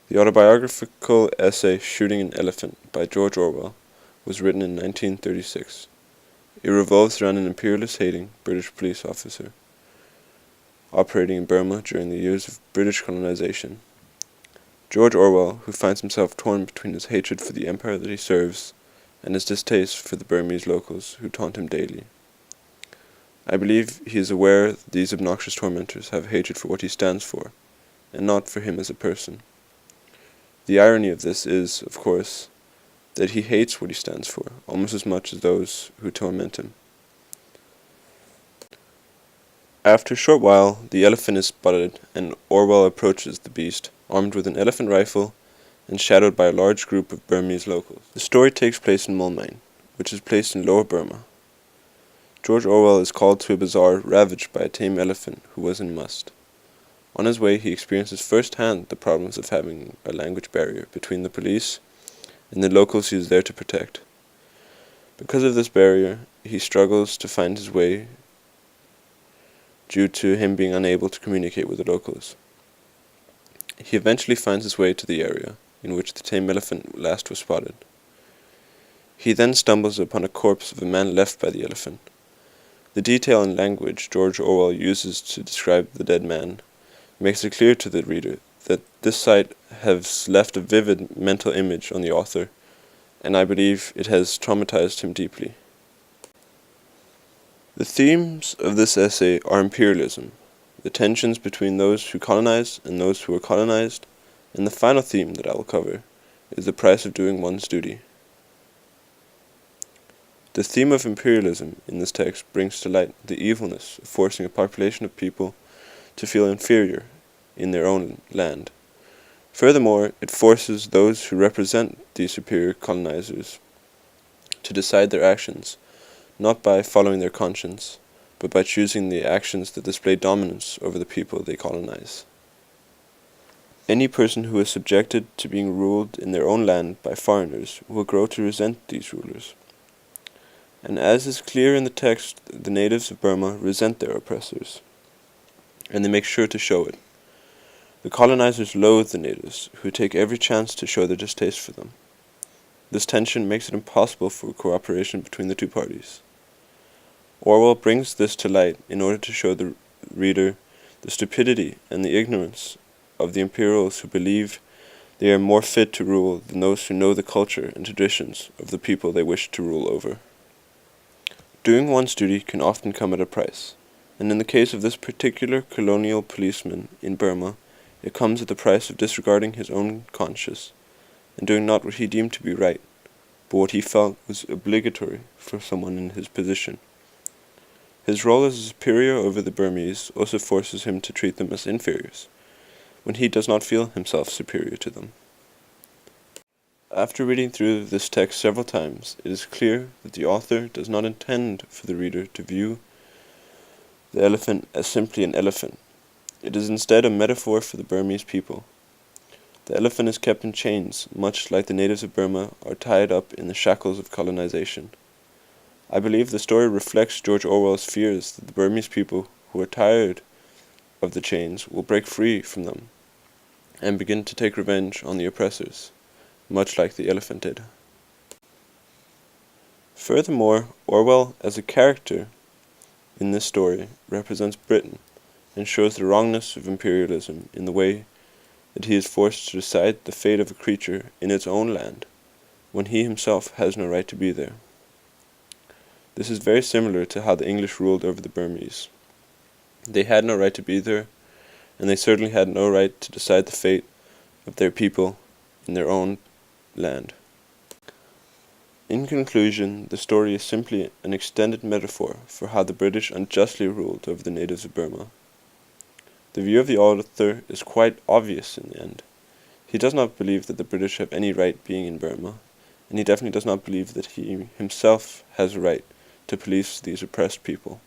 The autobiographical essay Shooting an Elephant by George Orwell was written in 1936. It revolves around an imperialist-hating British police officer operating in Burma during the years of British colonization. George Orwell, who finds himself torn between his hatred for the empire that he serves and his distaste for the Burmese locals who taunt him daily. I believe he is aware that these obnoxious tormentors have hatred for what he stands for, and not for him as a person. The irony of this is, of course, that he hates what he stands for, almost as much as those who torment him. After a short while, the elephant is spotted, and Orwell approaches the beast, armed with an elephant rifle and shadowed by a large group of Burmese locals. The story takes place in Moulmein, which is placed in Lower Burma. George Orwell is called to a bazaar ravaged by a tame elephant who was in must. On his way, he experiences firsthand the problems of having a language barrier between the police and the locals he is there to protect. Because of this barrier, he struggles to find his way due to him being unable to communicate with the locals. He eventually finds his way to the area in which the tame elephant last was spotted. He then stumbles upon a corpse of a man left by the elephant. The detail and language George Orwell uses to describe the dead man makes it clear to the reader that this sight has left a vivid mental image on the author, and I believe it has traumatized him deeply. The themes of this essay are imperialism, the tensions between those who colonize and those who are colonized, and the final theme that I will cover is the price of doing one's duty. The theme of imperialism in this text brings to light the evilness of forcing a population of people to feel inferior in their own land. Furthermore, it forces those who represent these superior colonizers to decide their actions, not by following their conscience, but by choosing the actions that display dominance over the people they colonize. Any person who is subjected to being ruled in their own land by foreigners will grow to resent these rulers. And as is clear in the text, the natives of Burma resent their oppressors, and they make sure to show it. The colonizers loathe the natives, who take every chance to show their distaste for them. This tension makes it impossible for cooperation between the two parties. Orwell brings this to light in order to show the reader the stupidity and the ignorance of the imperials who believe they are more fit to rule than those who know the culture and traditions of the people they wish to rule over. Doing one's duty can often come at a price, and in the case of this particular colonial policeman in Burma, it comes at the price of disregarding his own conscience, and doing not what he deemed to be right, but what he felt was obligatory for someone in his position. His role as a superior over the Burmese also forces him to treat them as inferiors, when he does not feel himself superior to them. After reading through this text several times, it is clear that the author does not intend for the reader to view the elephant as simply an elephant. It is instead a metaphor for the Burmese people. The elephant is kept in chains, much like the natives of Burma are tied up in the shackles of colonization. I believe the story reflects George Orwell's fears that the Burmese people who are tired of the chains will break free from them and begin to take revenge on the oppressors, much like the elephant did. Furthermore, Orwell as a character in this story represents Britain and shows the wrongness of imperialism in the way that he is forced to decide the fate of a creature in its own land when he himself has no right to be there. This is very similar to how the English ruled over the Burmese. They had no right to be there, and they certainly had no right to decide the fate of their people in their own land. In conclusion, the story is simply an extended metaphor for how the British unjustly ruled over the natives of Burma. The view of the author is quite obvious in the end. He does not believe that the British have any right being in Burma, and he definitely does not believe that he himself has a right to police these oppressed people.